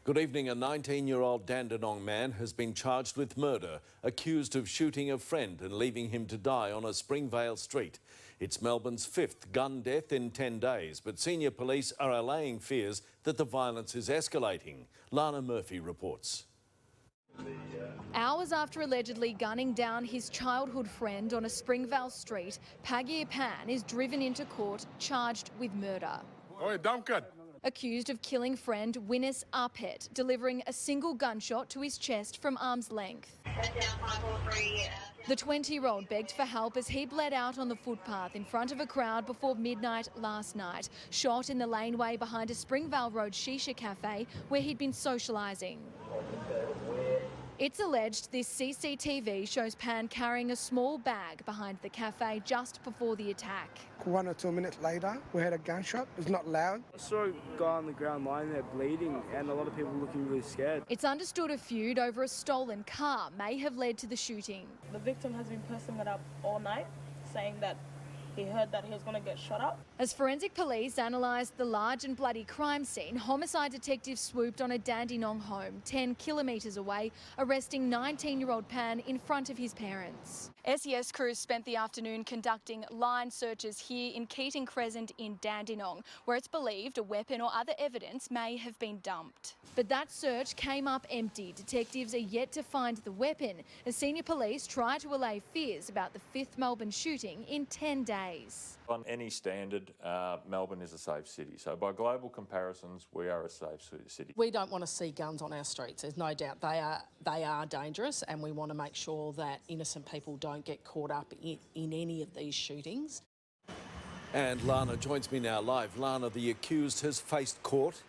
Good evening. A 19-year-old Dandenong man has been charged with murder, accused of shooting a friend and leaving him to die on a Springvale street. It's Melbourne's fifth gun death in 10 days, but senior police are allaying fears that the violence is escalating. Lana Murphy reports. Hours after allegedly gunning down his childhood friend on a Springvale street, Pagir Pan is driven into court charged with murder. Oi, Duncan! Accused of killing friend Winnis Arpet, delivering a single gunshot to his chest from arm's length. The 20-year-old begged for help as he bled out on the footpath in front of a crowd before midnight last night, shot in the laneway behind a Springvale Road shisha cafe where he'd been socialising. It's alleged this CCTV shows Pan carrying a small bag behind the cafe just before the attack. 1 or 2 minutes later, we heard a gunshot. It's not loud. I saw a guy on the ground lying there bleeding and a lot of people looking really scared. It's understood a feud over a stolen car may have led to the shooting. The victim has been posting it up all night, saying that he heard that he was going to get shot up. As forensic police analysed the large and bloody crime scene, homicide detectives swooped on a Dandenong home 10 kilometres away, arresting 19-year-old Pan in front of his parents. SES crews spent the afternoon conducting line searches here in Keating Crescent in Dandenong, where it's believed a weapon or other evidence may have been dumped. But that search came up empty. Detectives are yet to find the weapon as senior police try to allay fears about the fifth Melbourne shooting in 10 days. On any standard, Melbourne is a safe city. So by global comparisons, we are a safe city. We don't want to see guns on our streets. There's no doubt they are dangerous, and we want to make sure that innocent people don't get caught up in any of these shootings. And Lana joins me now live. Lana, the accused has faced court.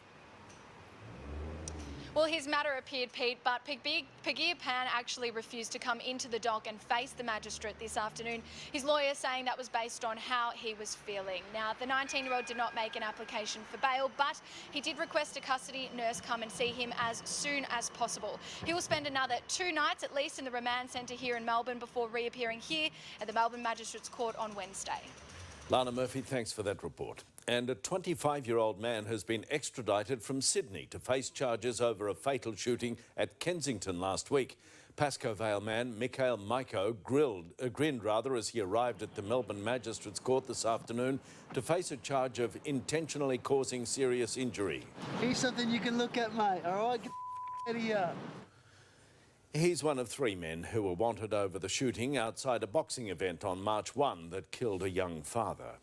Well, his matter appeared, Pete, but Pagir Pan actually refused to come into the dock and face the magistrate this afternoon. His lawyer saying that was based on how he was feeling. Now, the 19-year-old did not make an application for bail, but he did request a custody nurse come and see him as soon as possible. He will spend another 2 nights at least in the remand centre here in Melbourne before reappearing here at the Melbourne Magistrates Court on Wednesday. Lana Murphy, thanks for that report. And a 25-year-old man has been extradited from Sydney to face charges over a fatal shooting at Kensington last week. Pascoe Vale man Mikhail Maiko grinned as he arrived at the Melbourne Magistrates Court this afternoon to face a charge of intentionally causing serious injury. Here's something you can look at, mate, all right? Get out of here. He's one of 3 men who were wanted over the shooting outside a boxing event on March 1 that killed a young father.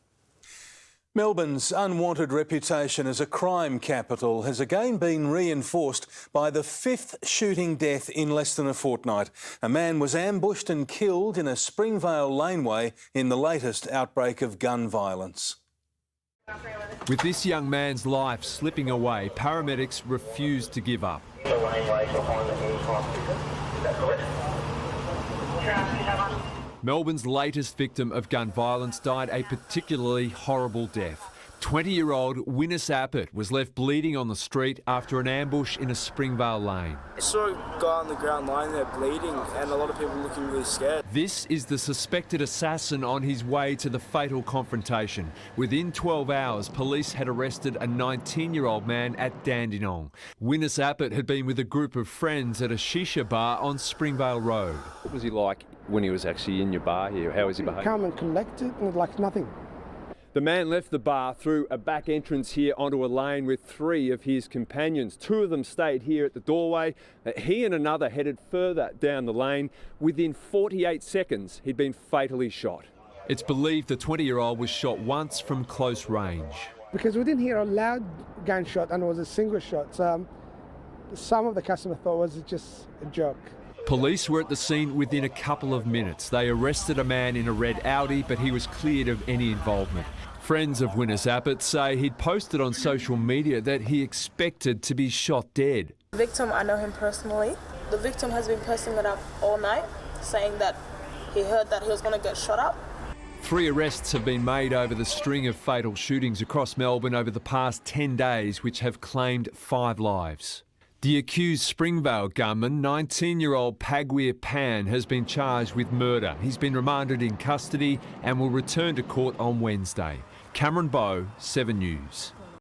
Melbourne's unwanted reputation as a crime capital has again been reinforced by the 5th shooting death in less than a fortnight. A man was ambushed and killed in a Springvale laneway in the latest outbreak of gun violence. With this young man's life slipping away, paramedics refused to give up. Melbourne's latest victim of gun violence died a particularly horrible death. 20-year-old Winnis Arpet was left bleeding on the street after an ambush in a Springvale lane. I saw a guy on the ground lying there bleeding and a lot of people looking really scared. This is the suspected assassin on his way to the fatal confrontation. Within 12 hours, police had arrested a 19-year-old man at Dandenong. Winnis Arpet had been with a group of friends at a shisha bar on Springvale Road. What was he like when he was actually in your bar here? How was he behaving? Come and collect it and like nothing. The man left the bar through a back entrance here onto a lane with 3 of his companions. 2 of them stayed here at the doorway. He and another headed further down the lane. Within 48 seconds, he'd been fatally shot. It's believed the 20-year-old was shot once from close range. Because we didn't hear a loud gunshot and it was a single shot. So some of the customer thought it was just a joke. Police were at the scene within a couple of minutes. They arrested a man in a red Audi, but he was cleared of any involvement. Friends of Winnis Arpet say he'd posted on social media that he expected to be shot dead. The victim, I know him personally. The victim has been posting it up all night, saying that he heard that he was going to get shot up. 3 arrests have been made over the string of fatal shootings across Melbourne over the past 10 days, which have claimed 5 lives. The accused Springvale gunman, 19-year-old Pagir Pan, has been charged with murder. He's been remanded in custody and will return to court on Wednesday. Cameron Bowe, 7 News.